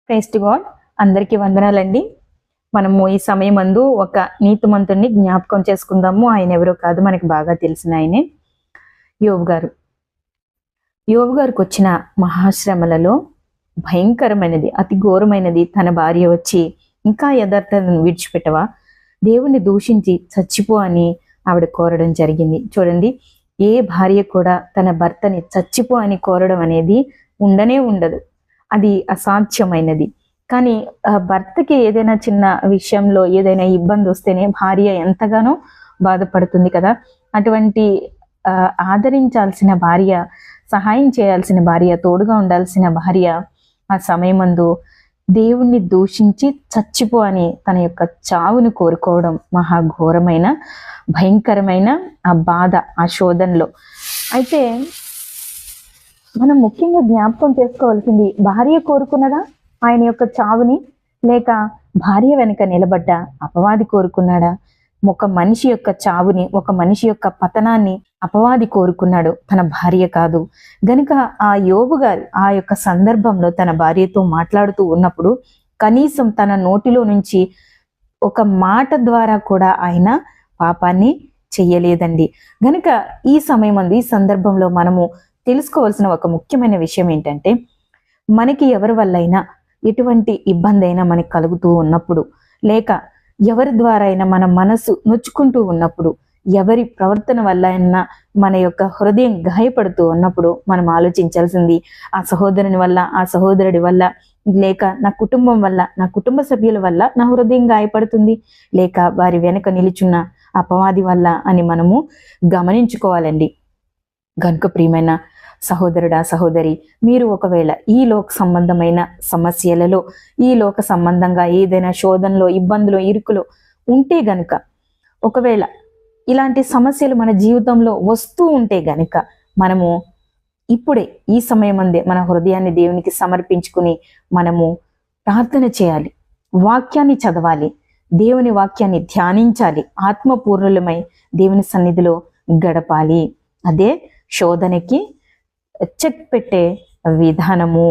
Praise to God. అందరికీ వందనాలండి. మనము ఈ సమయమందు ఒక నీతిమంతుడిని జ్ఞాపకం చేసుకుందాము. ఆయన ఎవరో కాదు, మనకి బాగా తెలిసిన ఆయనే యోబు గారు. యోబు గారికి వచ్చిన మహాశ్రమలలో భయంకరమైనది, అతి ఘోరమైనది, తన భార్య వచ్చి ఇంకా యథార్థతను విడిచిపెట్టవా, దేవుణ్ణి దూషించి చచ్చిపో అని ఆవిడ కోరడం జరిగింది. చూడండి, ఏ భార్య కూడా తన భర్తని చచ్చిపో అని కోరడం అనేది ఉండనే ఉండదు. అది అసాధ్యమైనది. కానీ భర్తకి ఏదైనా చిన్న విషయంలో ఏదైనా ఇబ్బంది వస్తేనే భార్య ఎంతగానో బాధపడుతుంది కదా. అటువంటి ఆదరించాల్సిన భార్య, సహాయం చేయాల్సిన భార్య, తోడుగా ఉండాల్సిన భార్య ఆ సమయమందు దేవుణ్ణి దూషించి చచ్చిపో అని తన యొక్క చావును కోరుకోవడం మహాఘోరమైన, భయంకరమైన ఆ బాధ, ఆ శోధనలో. అయితే మనం ముఖ్యంగా జ్ఞాపకం చేసుకోవాల్సింది, భార్య కోరుకున్నదా ఆయన యొక్క చావుని, లేక భార్య వెనక నిలబడ్డ అపవాది కోరుకున్నాడా? ఒక మనిషి యొక్క చావుని, ఒక మనిషి యొక్క పతనాన్ని అపవాది కోరుకున్నాడు, తన భార్య కాదు. గనుక ఆ యోబు గారు ఆ యొక్క సందర్భంలో తన భార్యతో మాట్లాడుతూ ఉన్నప్పుడు కనీసం తన నోటిలో నుంచి ఒక మాట ద్వారా కూడా ఆయన పాపాన్ని చెయ్యలేదండి. గనుక ఈ సమయమందు, ఈ సందర్భంలో మనము తెలుసుకోవాల్సిన ఒక ముఖ్యమైన విషయం ఏంటంటే, మనకి ఎవరి వల్లైనా ఎటువంటి ఇబ్బంది అయినా మనకి కలుగుతూ ఉన్నప్పుడు, లేక ఎవరి ద్వారా అయినా మన మనసు నొచ్చుకుంటూ ఉన్నప్పుడు, ఎవరి ప్రవర్తన వల్ల అయినా మన యొక్క హృదయం గాయపడుతూ ఉన్నప్పుడు మనం ఆలోచించాల్సింది, ఆ సహోదరుని వల్ల, ఆ సహోదరుడి వల్ల, లేక నా కుటుంబం వల్ల, నా కుటుంబ సభ్యుల వల్ల నా హృదయం గాయపడుతుంది, లేక వారి వెనక నిలుచున్న అపవాది వల్ల అని మనము గమనించుకోవాలండి. గనుక ప్రియమైన సహోదరుడా, సహోదరి, మీరు ఒకవేళ ఈ లోక సంబంధమైన సమస్యలలో, ఈ లోక సంబంధంగా ఏదైనా శోధనలో, ఇబ్బందులు, ఇరుకులో ఉంటే గనుక, ఒకవేళ ఇలాంటి సమస్యలు మన జీవితంలో వస్తూ ఉంటే గనుక, మనము ఇప్పుడే ఈ సమయమందే మన హృదయాన్ని దేవునికి సమర్పించుకుని మనము ప్రార్థన చేయాలి, వాక్యాన్ని చదవాలి, దేవుని వాక్యాన్ని ధ్యానించాలి, ఆత్మపూర్ణులమై దేవుని సన్నిధిలో గడపాలి. అదే శోధనకి చెక్ పెట్టే విధానము.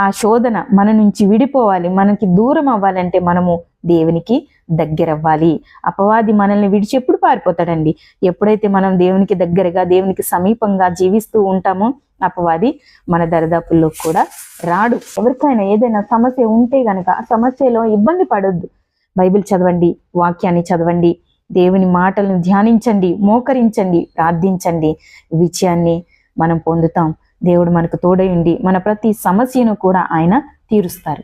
ఆ శోధన మన నుంచి విడిపోవాలి, మనకి దూరం అవ్వాలంటే మనము దేవునికి దగ్గరవ్వాలి. అపవాది మనల్ని విడిచి ఎప్పుడు పారిపోతాడండి? ఎప్పుడైతే మనం దేవునికి దగ్గరగా, దేవునికి సమీపంగా జీవిస్తూ ఉంటామో అపవాది మన దరిదాపుల్లో కూడా రాడు. ఎవరికైనా ఏదైనా సమస్య ఉంటే గనక ఆ సమస్యలో ఇబ్బంది పడొద్దు. బైబిల్ చదవండి, వాక్యాన్ని చదవండి, దేవుని మాటలను ధ్యానించండి, మోకరించండి, ప్రార్థించండి. విజయాన్ని మనం పొందుతాం. దేవుడు మనకు తోడై ఉండి మన ప్రతి సమస్యను కూడా ఆయన తీరుస్తారు.